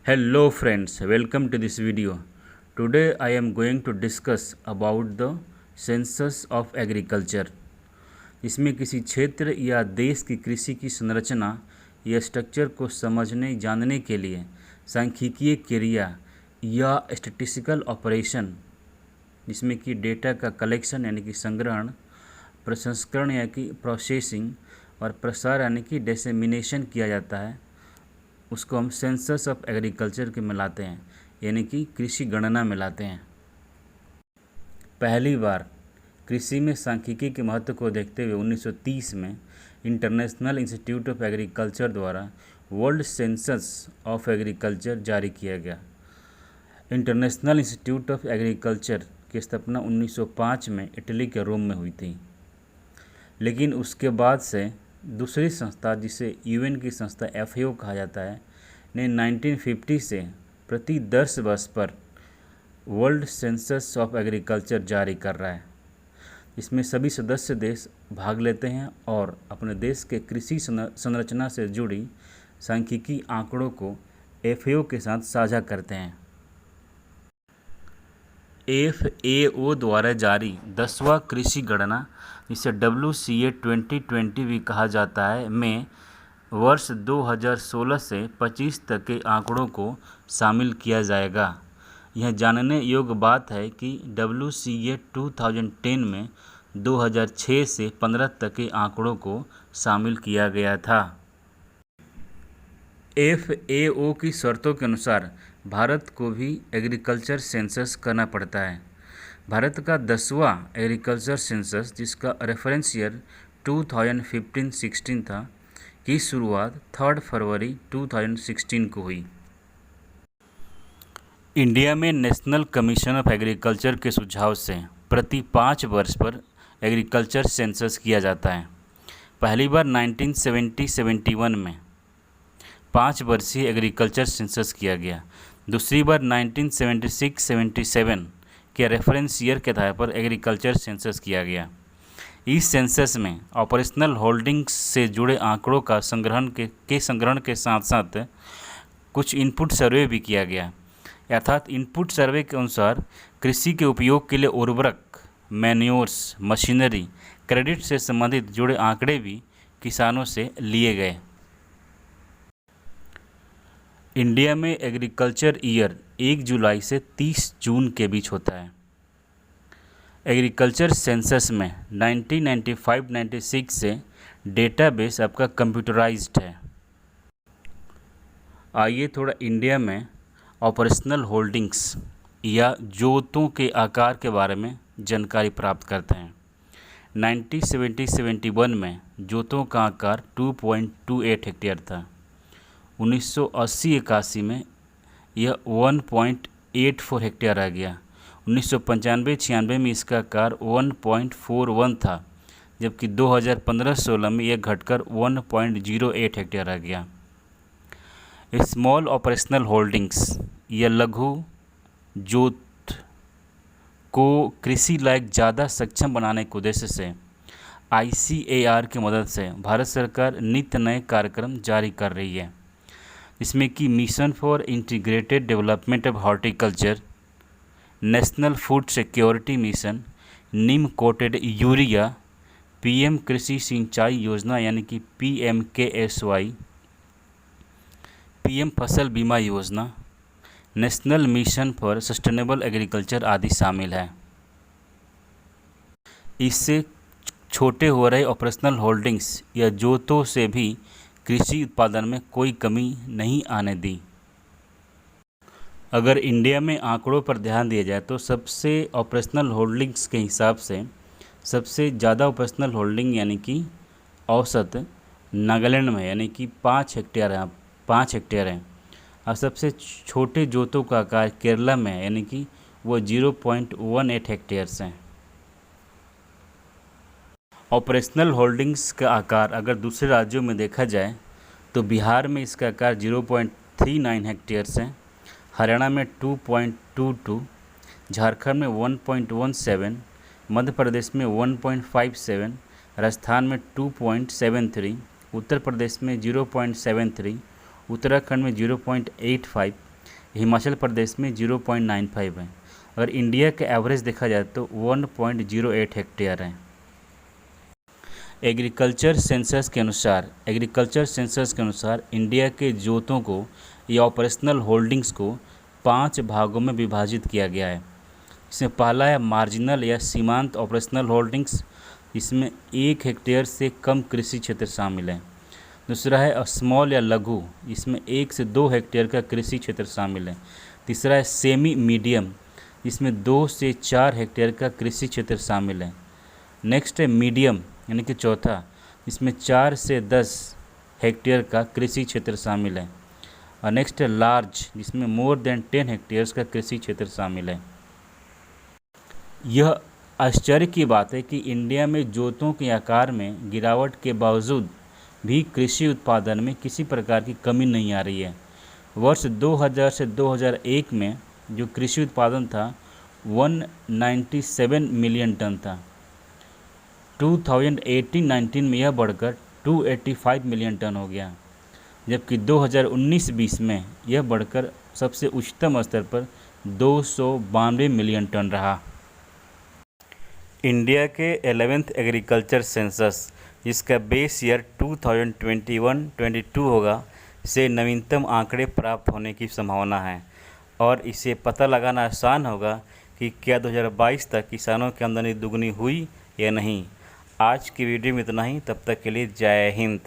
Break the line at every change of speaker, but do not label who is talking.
Hello friends, welcome to this video. Today I am going to discuss about the census of agriculture. इसमें किसी क्षेत्र या देश की कृषि की संरचना या स्ट्रक्चर को समझने जानने के लिए सांख्यिकीय क्रिया या स्टैटिस्टिकल ऑपरेशन जिसमें कि डेटा का कलेक्शन यानी कि संग्रहण, प्रसंस्करण यानी कि प्रोसेसिंग और प्रसार यानी कि डिसेमिनेशन किया जाता है, उसको हम सेंसस ऑफ एग्रीकल्चर के मिलाते हैं यानी कि कृषि गणना मिलाते हैं। पहली बार कृषि में सांख्यिकी के महत्व को देखते हुए 1930 में इंटरनेशनल इंस्टीट्यूट ऑफ एग्रीकल्चर द्वारा वर्ल्ड सेंसस ऑफ एग्रीकल्चर जारी किया गया। इंटरनेशनल इंस्टीट्यूट ऑफ एग्रीकल्चर की स्थापना 1905 में इटली के रोम में हुई थी, लेकिन उसके बाद से दूसरी संस्था जिसे यूएन की संस्था FAO कहा जाता है ने 1950 से प्रति 10 वर्ष पर वर्ल्ड सेंसस ऑफ एग्रीकल्चर जारी कर रहा है। इसमें सभी सदस्य देश भाग लेते हैं और अपने देश के कृषि संरचना से जुड़ी सांख्यिकी आंकड़ों को FAO के साथ साझा करते हैं। FAO द्वारा जारी 10वां कृषि गणना, जिसे WCA 2020 भी कहा जाता है, में वर्ष 2016 से 25 तक के आंकड़ों को शामिल किया जाएगा। यह जानने योग्य बात है कि WCA 2010 में 2006 से 15 तक के आंकड़ों को शामिल किया गया था। FAO की शर्तों के अनुसार भारत को भी एग्रीकल्चर सेंसस करना पड़ता है। भारत का 10वां एग्रीकल्चर सेंसस, जिसका रेफरेंस ईयर 2015-16 था, की शुरुआत 3 फरवरी 2016 को हुई। इंडिया में नेशनल कमीशन ऑफ एग्रीकल्चर के सुझाव से प्रति 5 वर्ष पर एग्रीकल्चर सेंसस किया जाता है। पहली बार 1970-71 में 5 वर्षीय एग्रीकल्चर सेंसस किया गया। दूसरी बार 1976-77 के रेफरेंस ईयर के आधार पर एग्रीकल्चर सेंसस किया गया। इस सेंसस में ऑपरेशनल होल्डिंग्स से जुड़े आंकड़ों का संग्रहण के साथ साथ कुछ इनपुट सर्वे भी किया गया। अर्थात इनपुट सर्वे के अनुसार कृषि के उपयोग के लिए उर्वरक, मैन्योर्स, मशीनरी, क्रेडिट से संबंधित जुड़े आंकड़े भी किसानों से लिए गए। इंडिया में एग्रीकल्चर ईयर 1 जुलाई से 30 जून के बीच होता है। एग्रीकल्चर सेंसस में 1995-96 से डेटाबेस आपका कंप्यूटराइज्ड है। आइए थोड़ा इंडिया में ऑपरेशनल होल्डिंग्स या जोतों के आकार के बारे में जानकारी प्राप्त करते हैं। 1970-71 में जोतों का आकार 2.28 हेक्टेयर था। 1980-81 में यह 1.84 हेक्टेयर आ गया। 1995-96 में इसका आकार 1.41 था, जबकि 2015-16 में यह घटकर 1.08 हेक्टेयर आ गया। स्मॉल ऑपरेशनल होल्डिंग्स या लघु जोत को कृषि लायक ज़्यादा सक्षम बनाने के उद्देश्य से ICAR की मदद से भारत सरकार नित्य नए कार्यक्रम जारी कर रही है, इसमें कि mission for integrated development of horticulture, national food security mission, Neem coated urea, PM कृषि सिंचाई योजना यानी कि PMKSY, PM फसल बीमा योजना, national mission for sustainable agriculture आदि शामिल है। इससे छोटे हो रहे ऑपरेशनल होल्डिंग्स या जोतों से भी कृषि उत्पादन में कोई कमी नहीं आने दी। अगर इंडिया में आंकड़ों पर ध्यान दिया जाए तो सबसे ऑपरेशनल होल्डिंग्स के हिसाब से सबसे ज़्यादा ऑपरेशनल होल्डिंग यानी कि औसत नागालैंड में यानी कि 5 हेक्टेयर है और सबसे छोटे जोतों का आकार केरला में है यानी कि वो 0.18 हेक्टेयर्स हैं। ऑपरेशनल होल्डिंग्स का आकार अगर दूसरे राज्यों में देखा जाए तो बिहार में इसका आकार 0.39 हेक्टेयर्स है, हरियाणा में 2.22, झारखंड में 1.17, मध्य प्रदेश में 1.57, राजस्थान में 2.73, उत्तर प्रदेश में 0.73, उत्तराखंड में 0.85, हिमाचल प्रदेश में 0.95 है। अगर इंडिया का एवरेज देखा जाए तो 1.08 हेक्टेयर है। एग्रीकल्चर सेंसस के अनुसार इंडिया के जोतों को या ऑपरेशनल होल्डिंग्स को 5 भागों में विभाजित किया गया है। इसमें पहला है मार्जिनल या सीमांत ऑपरेशनल होल्डिंग्स, इसमें 1 हेक्टेयर से कम कृषि क्षेत्र शामिल है। दूसरा है स्मॉल या लघु, इसमें 1 से 2 हेक्टेयर का कृषि क्षेत्र शामिल है। तीसरा है सेमी मीडियम, इसमें 2 से 4 हेक्टेयर का कृषि क्षेत्र शामिल है। नेक्स्ट है मीडियम यानी कि चौथा, इसमें 4 से 10 हेक्टेयर का कृषि क्षेत्र शामिल है। और नेक्स्ट है लार्ज, जिसमें मोर देन 10 हेक्टेयर्स का कृषि क्षेत्र शामिल है। यह आश्चर्य की बात है कि इंडिया में जोतों के आकार में गिरावट के बावजूद भी कृषि उत्पादन में किसी प्रकार की कमी नहीं आ रही है। वर्ष 2000 से 2001 में जो कृषि उत्पादन था 197 मिलियन टन था। 2018-19 में यह बढ़कर 285 मिलियन टन हो गया, जबकि 2019-20 में यह बढ़कर सबसे उच्चतम स्तर पर 292 मिलियन टन रहा। इंडिया के 11th एग्रीकल्चर सेंसस, जिसका बेस ईयर 2021-22 होगा, से नवीनतम आंकड़े प्राप्त होने की संभावना है और इसे पता लगाना आसान होगा कि क्या 2022 तक किसानों की आमदनी दुगनी हुई या नहीं। आज की वीडियो में इतना ही, तब तक के लिए जय हिंद।